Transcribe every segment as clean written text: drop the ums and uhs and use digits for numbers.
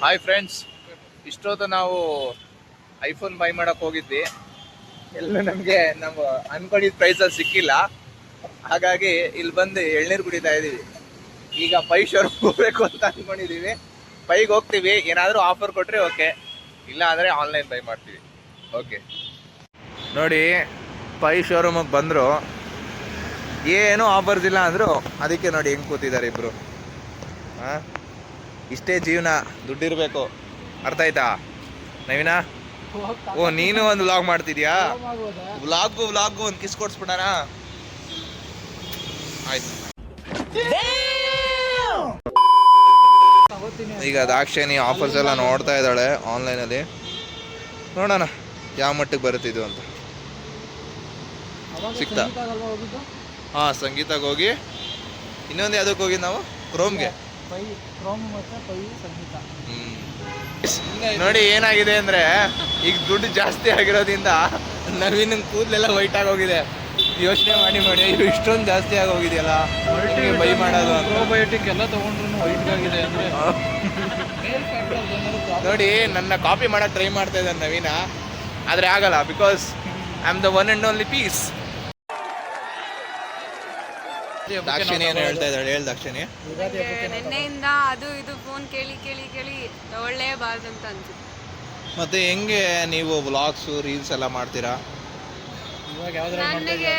Hi friends, ಇಷ್ಟೊತ್ತು ನಾವು iPhone by ಮಾಡಕ್ ಹೋಗಿದ್ವಿ. ಎಲ್ಲ ನಮಗೆ ನಾವು ಅನ್ಕೊಂಡಿದ್ದ ಪ್ರೈಸಲ್ಲಿ ಸಿಕ್ಕಿಲ್ಲ. ಹಾಗಾಗಿ ಇಲ್ಲಿ ಬಂದು ಎಳ್ನೀರು ಕುಡಿತಾ ಇದೀವಿ. ಈಗ ಪೈ ಶೋರೂಮ್ ಹೋಗ್ಬೇಕು ಅಂತ ಅನ್ಕೊಂಡಿದೀವಿ. ಪೈಗೆ ಹೋಗ್ತೀವಿ, ಏನಾದರೂ ಆಫರ್ ಕೊಟ್ರೆ ಓಕೆ, ಇಲ್ಲ ಅಂದರೆ ಆನ್ಲೈನ್ ಬೈ ಮಾಡ್ತೀವಿ. ಓಕೆ ನೋಡಿ, ಪೈ ಶೋರೂಮಿಗೆ ಬಂದರು, ಏನೂ ಆಫರ್ಸ್ ಇಲ್ಲ ಅಂದರು. ಅದಕ್ಕೆ ನೋಡಿ ಹೆಂಗೆ ಕೂತಿದ್ದಾರೆ ಇಬ್ಬರು. ಹಾಂ, ಇಷ್ಟೇ ಜೀವನ, ದುಡ್ಡಿರಬೇಕು. ಅರ್ಥ ಆಯ್ತಾ ನವೀನ? ಓ, ನೀನು ಒಂದು ವ್ಲಾಗ್ ಮಾಡ್ತಿದ್ಯಾ? ವ್ಲಾಗು ಒಂದು ಕಿಸ್ ಕೊಡ್ಸ್ಬಿಡೋಣ. ಆಯ್ತು. ಈಗ ದಾಕ್ಷಿಣಿ ಆಫರ್ಸ್ ಎಲ್ಲ ನೋಡ್ತಾ ಇದ್ದಾಳೆ ಆನ್ಲೈನಲ್ಲಿ. ನೋಡೋಣ ಯಾವ ಮಟ್ಟಿಗೆ ಬರುತ್ತಿದ್ದು ಅಂತ. ಸಿಕ್ತಾ? ಹಾಂ, ಸಂಗೀತಕ್ಕೆ ಹೋಗಿ ಇನ್ನೊಂದು ಯಾವುದಕ್ಕೆ ಹೋಗಿದ್ದು ನಾವು? ಕ್ರೋಮ್ಗೆ. ನೋಡಿ ಏನಾಗಿದೆ ಅಂದ್ರೆ, ಈಗ ದುಡ್ಡು ಜಾಸ್ತಿ ಆಗಿರೋದ್ರಿಂದ ನವೀನ ಕೂದಲೆಲ್ಲ ವೈಟ್ ಆಗೋಗಿದೆ. ಯೋಚನೆ ಮಾಡಿ ಇಷ್ಟೊಂದು ಜಾಸ್ತಿ ಆಗೋಗಿದೆಯಲ್ಲ, ಬೈ ಮಾಡೋದು. ಪ್ರೋಬಯೋಟಿಕ್ ಎಲ್ಲ ತಗೊಂಡ್ರು ವೈಟ್ ಆಗಿದೆ ಅಂದ್ರೆ ನೋಡಿ, ನನ್ನ ಕಾಪಿ ಮಾಡಕ್ ಟ್ರೈ ಮಾಡ್ತಾ ಇದ್ದಾನೆ ನವೀನ, ಆದ್ರೆ ಆಗಲ್ಲ. Because I am the one and only piece. Dakshini ಏನು ಹೇಳ್ತಾ ಇದ್ದಾಳೆ? ಹೇಳಿ ದಾಕ್ಷಿಣಿ. ನಿನ್ನೆಯಿಂದ ಅದು ಇದು ಫೋನ್ ಕೇಳಿ ತಗೊಳ್ಳೇಬಾರ್ದು ಅಂತ ಅನ್ಸುತ್ತೆ. ಮತ್ತೆ ಹೆಂಗೆ ನೀವು ವ್ಲಾಗ್ಸ್ ರೀಲ್ಸ್ ಎಲ್ಲ ಮಾಡ್ತೀರಾ? ನನಗೆ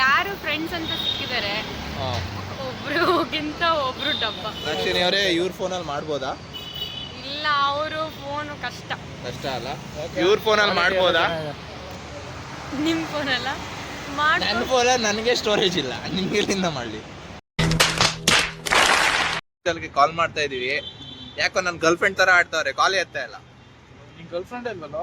ಯಾರು ಫ್ರೆಂಡ್ಸ್ ಅಂತ ಸಿಕ್ಕಿದ್ದಾರೆ, ಒಬ್ರಿಗಿಂತ ಒಬ್ರು ಡಬ್ಬ. ದಾಕ್ಷಿಣಿ ಅವರೇ, ಇವ್ರ ಫೋನಲ್ಲಿ ಮಾಡ್ಬೋದಾ? ಇಲ್ಲ, ಅವರು ಫೋನು ಕಷ್ಟ ಅಲ್ಲ. ಇವ್ರ ಫೋನಲ್ಲಿ ಮಾಡ್ಬೋದಾ? ನಿಮ್ಮ ಫೋನಲ್ಲ ನನ್ನ ಫೋನ್ ನನಗೆ ಸ್ಟೋರೇಜ್ ಇಲ್ಲ, ನಿಮ್ಗೆ ಎಲ್ಲಿಂದ ಮಾಡಲಿ? ಕಾಲ್ ಮಾಡ್ತಾ ಇದೀವಿ, ಯಾಕೋ ನನ್ನ ಗರ್ಲ್ ಫ್ರೆಂಡ್ ತರ ಆಡ್ತಾವ್ರೆ, ಕಾಲ್ ಎತ್ತಾ ಇಲ್ಲ. ನಿನ್ ಗರ್ಲ್ ಫ್ರೆಂಡ್ ಇಲ್ವಲ್ಲ?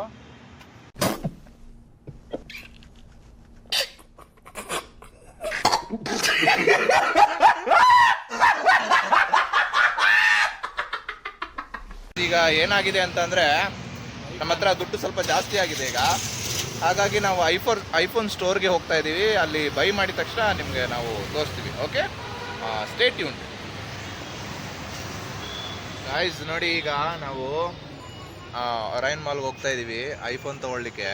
ಈಗ ಏನಾಗಿದೆ ಅಂತಂದ್ರೆ, ನಮ್ಮ ಹತ್ರ ದುಡ್ಡು ಸ್ವಲ್ಪ ಜಾಸ್ತಿ ಆಗಿದೆ ಈಗ. ಹಾಗಾಗಿ ನಾವು ಐಫೋನ್ ಸ್ಟೋರ್ಗೆ ಹೋಗ್ತಾ ಇದ್ದೀವಿ. ಅಲ್ಲಿ ಬೈ ಮಾಡಿದ ತಕ್ಷಣ ನಿಮಗೆ ನಾವು ತೋರಿಸ್ತೀವಿ. Okay, stay tuned guys. ನೋಡಿ, ಈಗ ನಾವು ರೈನ್ ಮಾಲ್ಗೆ ಹೋಗ್ತಾ ಇದ್ದೀವಿ ಐಫೋನ್ ತೊಗೊಳ್ಳಿಕ್ಕೆ.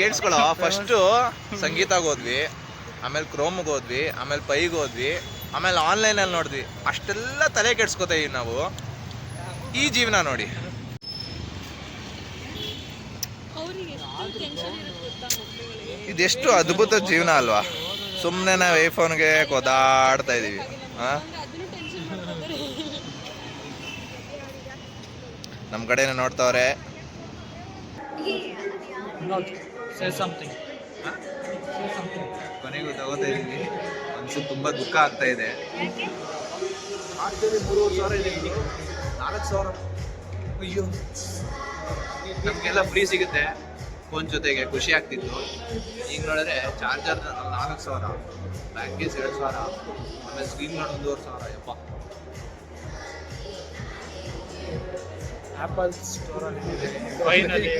ಕೇಳಿಸ್ಕೊಳ್ಳೋ, ಫಸ್ಟು ಸಂಗೀತಕ್ಕೆ ಹೋದ್ವಿ, ಆಮೇಲೆ ಕ್ರೋಮ್ಗೆ ಹೋದ್ವಿ, ಆಮೇಲೆ ಪೈಗೆ ಹೋದ್ವಿ, ಆಮೇಲೆ ಆನ್ಲೈನಲ್ಲಿ ನೋಡಿದ್ವಿ. ಅಷ್ಟೆಲ್ಲ ತಲೆ ಕೆಡ್ಸ್ಕೊತಾ ಇದೀವಿ ನಾವು. ಈ ಜೀವನ ನೋಡಿ. ಇದೆಷ್ಟು ಅದ್ಭುತ ಜೀವನ ಅಲ್ವಾ? ಸುಮ್ಮನೆ ನಾವು ಐಫೋನ್ಗೆ ಕೊದಾಡ್ತಾ ಇದೀವಿ. ನಮ್ಮ ಕಡೆನೇ ನೋಡ್ತಾವ್ರೆ. ಕೊನೆಗೂ ತಗೋತಾ ಇದೀವಿ. ಮನ್ಸು ತುಂಬಾ ದುಃಖ ಆಗ್ತಾ ಇದೆ. 3,500 ಇದೆ, 4,000. ಅಯ್ಯೋ, ನಮಗೆಲ್ಲ ಫ್ರೀ ಸಿಗುತ್ತೆ ಫೋನ್ ಜೊತೆಗೆ, ಖುಷಿ ಆಗ್ತಿತ್ತು. ಈಗ ನೋಡಿದ್ರೆ ಚಾರ್ಜರ್ 4,000, ಬ್ಯಾಗೇಜ್ 2,000, ಆಮೇಲೆ ಸ್ಕ್ರೀನ್ ಗಾರ್ಡ್ 1,500. ಯಪ್ಪ, ಆಪಲ್ ಸ್ಟೋರಲ್ಲಿ ಫೈನಲಿ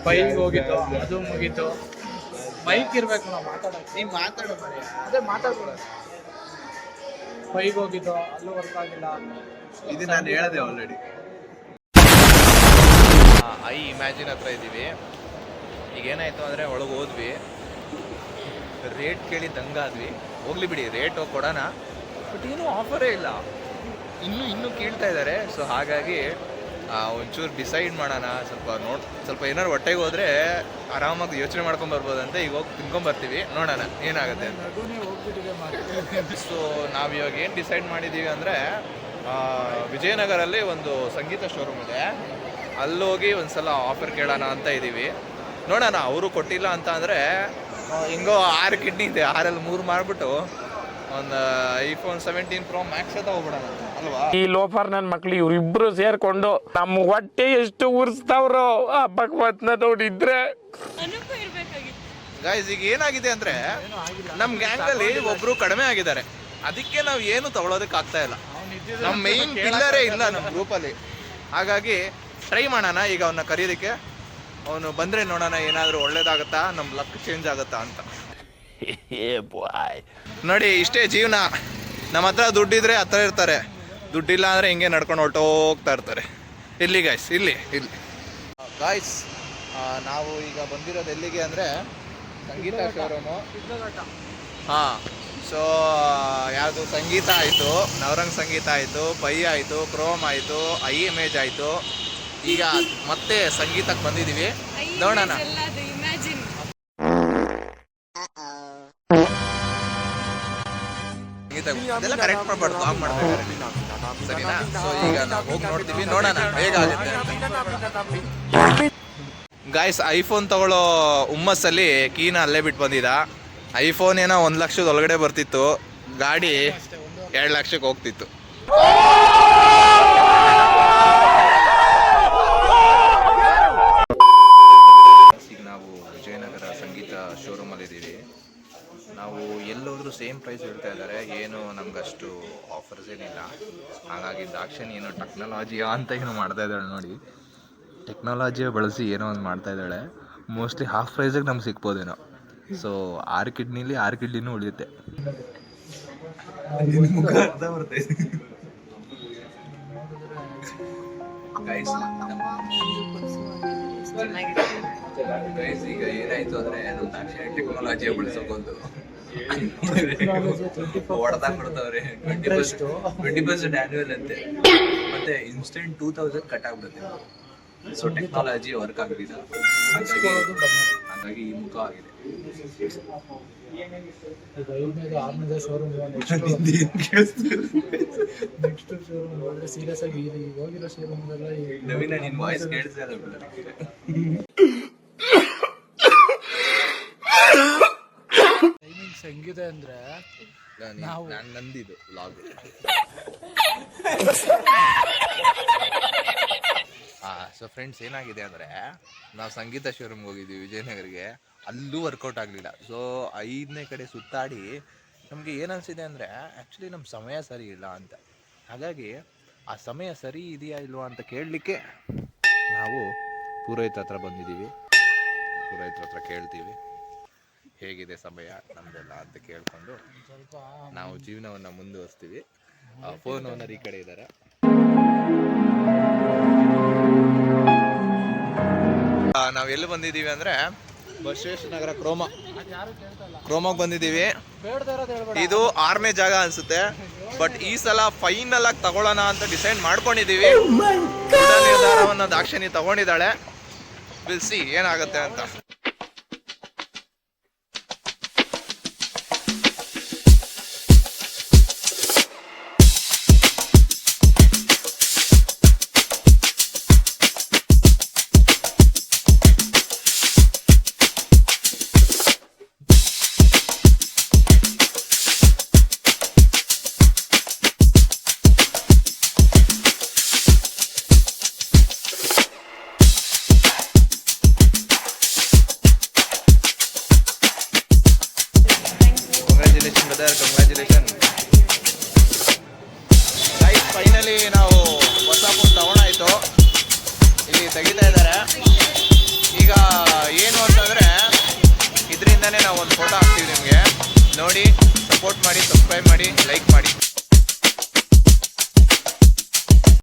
ಬೈಕ್ ಹೋಗಿತ್ತು, ಅದು ಮುಗೀತು. ಬೈಕ್ ಇರ್ಬೇಕು, ನಾವು ಮಾತಾಡೋದು. ನೀವು ಮಾತಾಡೋ ಮರಿ, ಅದೇ ಮಾತಾಡ್ಕೊಳ್ಳೋದು. ಬೈಕ್ ಹೋಗಿದ್ದು, ಅಲ್ಲೂ ವರ್ಕ್ ಆಗಿಲ್ಲ. ಇದು ನಾನು ಹೇಳಿದೆ ಆಲ್ರೆಡಿ. ಐ ಇಮ್ಯಾಜಿನ್ ಹತ್ರ ಇದ್ದೀವಿ. ಈಗ ಏನಾಯ್ತು ಅಂದರೆ, ಒಳಗೆ ಹೋದ್ವಿ, ರೇಟ್ ಕೇಳಿ ದಂಗಾದ್ವಿ. ಹೋಗ್ಲಿ ಬಿಡಿ, ರೇಟ್ ಕೊಡೋಣ, ಬಟ್ ಏನೂ ಆಫರೇ ಇಲ್ಲ. ಇನ್ನೂ ಕೇಳ್ತಾ ಇದ್ದಾರೆ. ಸೊ ಹಾಗಾಗಿ ಒಂಚೂರು ಡಿಸೈಡ್ ಮಾಡೋಣ. ಸ್ವಲ್ಪ ಏನಾದ್ರು ಹೊಟ್ಟೆಗೆ ಹೋದರೆ ಆರಾಮಾಗಿ ಯೋಚನೆ ಮಾಡ್ಕೊಂಬರ್ಬೋದಂತೆ. ಈಗ ಹೋಗಿ ತಿನ್ಕೊಂಬರ್ತೀವಿ, ನೋಡೋಣ ಏನಾಗುತ್ತೆ ಅಂತ. ಸೊ ನಾವು ಇವಾಗ ಏನು ಡಿಸೈಡ್ ಮಾಡಿದ್ದೀವಿ ಅಂದರೆ, ವಿಜಯನಗರಲ್ಲಿ ಒಂದು ಸಂಗೀತ ಶೋರೂಮ್ ಇದೆ, ಅಲ್ಲೋಗಿ ಒಂದ್ಸಲ ಆಫರ್ ಕೇಳೋಣ ಅಂತ ಇದ್ದೀವಿ. ನೋಡೋಣ, ಅವರು ಕೊಟ್ಟಿಲ್ಲ ಅಂತ ಅಂದರೆ ಹಿಂಗೋ 6 ಕಿಡ್ನಿ ಇದೆ, 6ರಲ್ಲಿ 3 ಮಾಡಿಬಿಟ್ಟು ಒಂದು ಐಫೋನ್ 17 Pro Max ತಗೋಬಿಡೋಣ ಅಲ್ವಾ? ಈ ಲೋಫರ್ ನನ್ನ ಮಕ್ಳು ಇವ್ರಿಬ್ರು ಸೇರ್ಕೊಂಡು ನಮ್ಮ ಹೊಟ್ಟೆ ಎಷ್ಟು ಉರ್ಸ್ತಾವ್ರೋ ಆ ಭಗವತ್ನ ನೋಡಿದ್ರೆ. ಗೈಸ್, ಈಗ ಏನಾಗಿದೆ ಅಂದರೆ, ನಮ್ಮ ಗ್ಯಾಂಗಲ್ಲಿ ಒಬ್ಬರು ಕಡಿಮೆ ಆಗಿದ್ದಾರೆ. ಅದಕ್ಕೆ ನಾವು ಏನು ತಗೊಳ್ಳೋದಕ್ಕೆ ಆಗ್ತಾ ಇಲ್ಲ. ನಮ್ಮ ಮೇನ್ ಪಿಲ್ಲರೇ ಇಲ್ಲ ನಮ್ಮ ಗ್ರೂಪಲ್ಲಿ. ಹಾಗಾಗಿ ಟ್ರೈ ಮಾಡೋಣ ಈಗ ಅವನ್ನ ಕರೀಲಿಕ್ಕೆ. ಅವನು ಬಂದರೆ ನೋಡೋಣ ಏನಾದರೂ ಒಳ್ಳೇದಾಗುತ್ತಾ, ನಮ್ಮ ಲಕ್ ಚೇಂಜ್ ಆಗುತ್ತಾ ಅಂತ. ನೋಡಿ, ಇಷ್ಟೇ ಜೀವನ. ನಮ್ಮ ಹತ್ರ ದುಡ್ಡಿದ್ರೆ ಹತ್ರ ಇರ್ತಾರೆ, ದುಡ್ಡಿಲ್ಲ ಅಂದರೆ ಹಿಂಗೆ ನಡ್ಕೊಂಡು ಹೊರಟೋಗ್ತಾ ಇರ್ತಾರೆ. ಇಲ್ಲಿ ಗಾಯ್ಸ್, ಇಲ್ಲಿ ಗಾಯ್ಸ್, ನಾವು ಈಗ ಬಂದಿರೋದು ಎಲ್ಲಿಗೆ ಅಂದರೆ ಸಂಗೀತ ಶೋರೂಮು. ಹಾಂ, ಸೊ ಯಾವುದು ಸಂಗೀತ ಆಯಿತು, ನವರಂಗ್ ಸಂಗೀತ ಆಯಿತು, ಪೈ ಆಯಿತು, ಕ್ರೋಮ್ ಆಯಿತು, ಐ ಇಮೇಜ್ ಆಯಿತು. ಈಗ ಮತ್ತೆ ಸಂಗೀತಕ್ಕೆ ಬಂದಿದ್ದೀವಿ. ನೋಡೋಣ. ಅದೆಲ್ಲ ಕರೆಕ್ಟ್ ಮಾಡಬಾರ್ದು, ಆಫ್ ಮಾಡ್ಬೇಕಾದ್ರೆ, ಸರಿನಾ? ಸೊ ಈಗ ನಾವು ಹೋಗಿ ನೋಡ್ತೀವಿ, ನೋಡೋಣ ಹೇಗಾಗುತ್ತೆ ಅಂತ. ಗಾಯ್ಸ್, ಐಫೋನ್ ತಗೊಳ್ಳೋ ಹುಮ್ಮಸ್ಸಲ್ಲಿ ಕೀನ ಅಲ್ಲೇ ಬಿಟ್ಟು ಬಂದಿದ್ದ. ಐಫೋನ್ ಏನೋ 1 ಲಕ್ಷದ ಒಳಗಡೆ ಬರ್ತಿತ್ತು, ಗಾಡಿ 2 ಲಕ್ಷಕ್ಕೆ ಹೋಗ್ತಿತ್ತು. ಈಗ ನಾವು ವಿಜಯನಗರ ಸಂಗೀತ ಶೋರೂಮಲ್ಲಿದ್ದೀವಿ. ನಾವು ಎಲ್ಲೋದ್ರೂ ಸೇಮ್ ಪ್ರೈಸ್ ಹೇಳ್ತಾ ಇದ್ದಾರೆ, ಏನು ನಮಗಷ್ಟು ಆಫರ್ಸ್ ಏನಿಲ್ಲ. ಹಾಗಾಗಿ ದಾಕ್ಷಿಣಿ ಏನೋ ಟೆಕ್ನಾಲಜಿಯಾ ಅಂತ ಏನೋ ಮಾಡ್ತಾ ಇದ್ದಾಳೆ ನೋಡಿ. ಟೆಕ್ನಾಲಜಿಯ ಬಳಸಿ ಏನೋ ಒಂದು ಮಾಡ್ತಾ ಇದ್ದಾಳೆ. ಮೋಸ್ಟ್ಲಿ ಹಾಫ್ ಪ್ರೈಸಿಗೆ ನಮ್ಗೆ ಸಿಗ್ಬೋದೇನೋ. ಸೊ 6 ಕಿಡ್ನಿಲಿ 6 ಕಿಡ್ನಿನೂ ಉಳಿಯುತ್ತೆ. ಈಗ ಏನಾಯ್ತು ಅಂದ್ರೆ ನಮ್ಮ ದಾಕ್ಷಿಣಿ ಟೆಕ್ನಾಲಜಿಯ ಬಳಸೋಕೊಂದು ಹೊಡೆದಾಗ ಕೊಡ್ತಾವ್ರೆ. 20% ಆನ್ಯುವಲ್ ಅಂತೆ, ಮತ್ತೆ ಇನ್ಸ್ಟೆಂಟ್ 2000 ಕಟ್ ಆಗ್ಬಿಡುತ್ತೆ. ಸೊ ಟೆಕ್ನಾಲಜಿ ವರ್ಕ್ ಆಗಲಿಲ್ಲ, ಹಾಗಾಗಿ ಈ ಮುಖ ಆಗಿದೆ. ನವೀನ, ನಿನ್ ವಾಯ್ಸ್ ಕೇಳಿಸ್ತಾ ಇಲ್ಲ. ಸಂಗೀತ ಅಂದ್ರೆ ನಂದಿದು ಲಾಗ್. ಸೊ ಫ್ರೆಂಡ್ಸ್, ಏನಾಗಿದೆ ಅಂದರೆ ನಾವು ಸಂಗೀತ ಶೋರೂಮ್ಗೆ ಹೋಗಿದ್ವಿ ವಿಜಯನಗರಿಗೆ. ಅಲ್ಲೂ ವರ್ಕೌಟ್ ಆಗಲಿಲ್ಲ. ಸೊ 5ನೇ ಕಡೆ ಸುತ್ತಾಡಿ ನಮಗೆ ಏನನ್ಸಿದೆ ಅಂದರೆ ಆ್ಯಕ್ಚುಲಿ ನಮ್ಮ ಸಮಯ ಸರಿ ಇಲ್ಲ ಅಂತ. ಹಾಗಾಗಿ ಆ ಸಮಯ ಸರಿ ಇದೆಯಾ ಇಲ್ವಾ ಅಂತ ಕೇಳಲಿಕ್ಕೆ ನಾವು ಪುರೋಹಿತ ಹತ್ರ ಬಂದಿದ್ದೀವಿ. ಪುರೋಹಿತರ ಹತ್ರ ಕೇಳ್ತೀವಿ ಹೇಗಿದೆ ಸಮಯ ನಮ್ಮದೆಲ್ಲ ಅಂತ ಕೇಳಿಕೊಂಡು ನಾವು ಜೀವನವನ್ನು ಮುಂದುವರಿಸ್ತೀವಿ. ಫೋನ್ ಓನರ್ ಈ ಕಡೆ ಇದ್ದಾರೆ. ನಾವು ಎಲ್ಲಿ ಬಂದಿದ್ದೀವಿ ಅಂದರೆ ಬಸವೇಶ್ವರನಗರ ಕ್ರೋಮಾಗೆ ಬಂದಿದ್ದೀವಿ. ಇದು 6ನೇ ಜಾಗ ಅನಿಸುತ್ತೆ. ಬಟ್ ಈ ಸಲ ಫೈನಲ್ ಆಗಿ ತಗೊಳ್ಳೋಣ ಅಂತ ಡಿಸೈಡ್ ಮಾಡ್ಕೊಂಡಿದ್ದೀವಿ. ನಿರ್ಧಾರವನ್ನು ದಾಕ್ಷಿಣಿ ತಗೊಂಡಿದ್ದಾಳೆ. ವಿಲ್ ಸಿ ಏನಾಗುತ್ತೆ ಅಂತ. ಕಂಗ್ರ್ಯಾಚುಲೇಷನ್ ಗೈಸ್, ಫೈನಲಿ ನಾವು ಹೊಸ ಫೋನ್ ತಗೊಂಡಾಯ್ತು. ಇಲ್ಲಿ ತೆಗಿತಾ ಇದ್ದಾರೆ. ಈಗ ಏನು ಅಂತಂದರೆ ಇದರಿಂದನೇ ನಾವು ಒಂದು ಫೋಟೋ ಹಾಕ್ತೀವಿ. ನಿಮಗೆ ನೋಡಿ, ಸಪೋರ್ಟ್ ಮಾಡಿ, ಸಬ್ಸ್ಕ್ರೈಬ್ ಮಾಡಿ, ಲೈಕ್ ಮಾಡಿ.